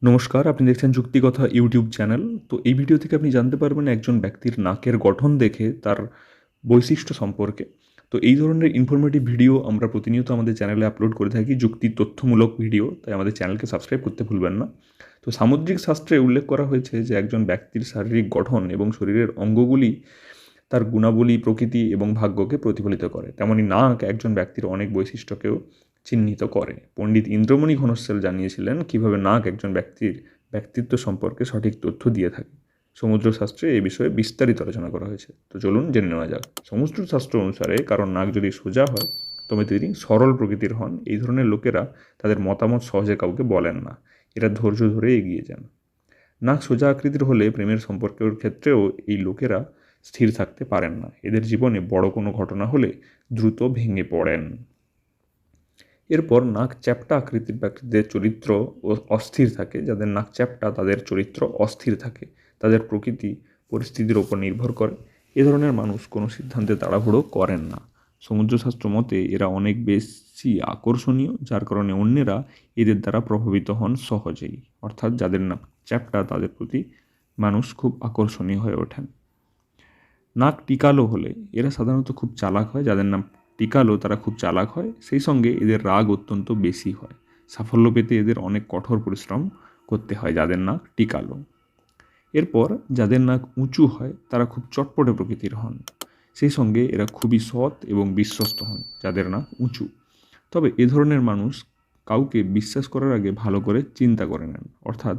নমস্কার, আপনি দেখছেন যুক্তিকথা ইউটিউব চ্যানেল। তো এই ভিডিও থেকে আপনি জানতে পারবেন একজন ব্যক্তির নাকের গঠন দেখে তার বৈশিষ্ট্য সম্পর্কে। তো এই ধরনের ইনফরমেটিভ ভিডিও আমরা প্রতিনিয়ত আমাদের চ্যানেলে আপলোড করে থাকি, যুক্তি তথ্যমূলক ভিডিও, তাই আমাদের চ্যানেলকে সাবস্ক্রাইব করতে ভুলবেন না। তো সামুদ্রিক শাস্ত্রে উল্লেখ করা হয়েছে যে একজন ব্যক্তির শারীরিক গঠন এবং শরীরের অঙ্গগুলি তার গুণাবলী, প্রকৃতি এবং ভাগ্যকে প্রতিফলিত করে। তেমনি নাক একজন ব্যক্তির অনেক বৈশিষ্ট্যকেও চিহ্নিত করে। পণ্ডিত ইন্দ্রমণি ঘনশ্যাল জানিয়েছিলেন কীভাবে নাক একজন ব্যক্তির ব্যক্তিত্ব সম্পর্কে সঠিক তথ্য দিয়ে থাকে। সমুদ্রশাস্ত্রে এই বিষয়ে বিস্তারিত আলোচনা করা হয়েছে। তো চলুন জেনে নেওয়া যাক। সমুদ্রশাস্ত্র অনুসারে কারণ নাক যদি সোজা হয় তবে তিনি সরল প্রকৃতির হন। এই ধরনের লোকেরা তাদের মতামত সহজে কাউকে বলেন না, এরা ধৈর্য ধরে এগিয়ে যান। নাক সোজা আকৃতির হলে প্রেমের সম্পর্কের ক্ষেত্রেও এই লোকেরা স্থির থাকতে পারেন না। এদের জীবনে বড় কোনো ঘটনা হলে দ্রুত ভেঙে পড়েন। এরপর নাক চ্যাপ্টা আকৃতির ব্যক্তিদের চরিত্র অস্থির থাকে। যাদের নাক চ্যাপ্টা তাদের চরিত্র অস্থির থাকে, তাদের প্রকৃতি পরিস্থিতির ওপর নির্ভর করে। এ ধরনের মানুষ কোনো সিদ্ধান্তে তাড়াহুড়ো করেন না। সমুদ্রশাস্ত্র মতে এরা অনেক বেশি আকর্ষণীয়, যার কারণে অন্যেরা এদের দ্বারা প্রভাবিত হন সহজেই। অর্থাৎ যাদের নাক চ্যাপ্টা তাদের প্রতি মানুষ খুব আকর্ষণীয় হয়ে ওঠেন। নাক টিকালো হলে এরা সাধারণত খুব চালাক হয়। যাদের নাক টিকালো তারা খুব চালাক হয়, সেই সঙ্গে এদের রাগ অত্যন্ত বেশি হয়। সাফল্য পেতে এদের অনেক কঠোর পরিশ্রম করতে হয় যাদের নাক টিকালো। এরপর যাদের নাক উঁচু হয় তারা খুব চটপটে প্রকৃতির হন, সেই সঙ্গে এরা খুবই সৎ এবং বিশ্বস্ত হন যাদের নাক উঁচু। তবে এ ধরনের মানুষ কাউকে বিশ্বাস করার আগে ভালো করে চিন্তা করে নেন। অর্থাৎ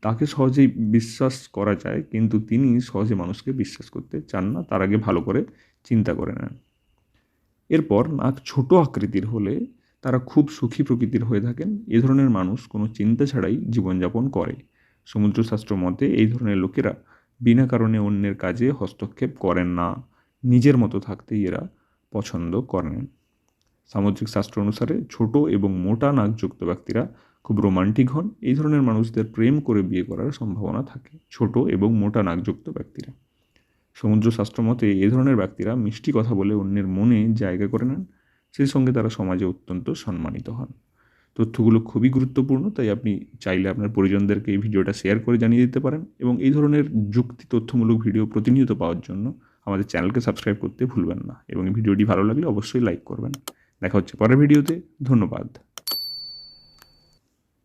তাকে সহজেই বিশ্বাস করা যায়, কিন্তু তিনি সহজে মানুষকে বিশ্বাস করতে চান না, তার আগে ভালো করে চিন্তা করে নেন। এরপর নাক ছোট আকৃতির হলে তারা খুব সুখী প্রকৃতির হয়ে থাকেন। এ ধরনের মানুষ কোনো চিন্তা ছাড়াই জীবনযাপন করে। সমুদ্রশাস্ত্র মতে এই ধরনের লোকেরা বিনা কারণে অন্যের কাজে হস্তক্ষেপ করেন না, নিজের মতো থাকতেই এরা পছন্দ করেন। সামুদ্রিক শাস্ত্র অনুসারে ছোট এবং মোটা নাকযুক্ত ব্যক্তিরা খুব রোমান্টিক হন। এই ধরনের মানুষদের প্রেম করে বিয়ে করার সম্ভাবনা থাকে, ছোট এবং মোটা নাকযুক্ত ব্যক্তিরা। সমুদ্রশাস্ত্র মতে এই ধরনের ব্যক্তিরা মিষ্টি কথা বলে অন্যের মনে জায়গা করে নেন, সেই সঙ্গে তারা সমাজে অত্যন্ত সম্মানিত হন। তথ্যগুলো খুবই গুরুত্বপূর্ণ, তাই আপনি চাইলে আপনার পরিজনদেরকে এই ভিডিওটা শেয়ার করে জানিয়ে দিতে পারেন। এবং এই ধরনের যুক্তি তথ্যমূলক ভিডিও প্রতিনিয়ত পাওয়ার জন্য আমাদের চ্যানেলকে সাবস্ক্রাইব করতে ভুলবেন না। এবং এই ভিডিওটি ভালো লাগলে অবশ্যই লাইক করবেন। দেখা হচ্ছে পরের ভিডিওতে। ধন্যবাদ।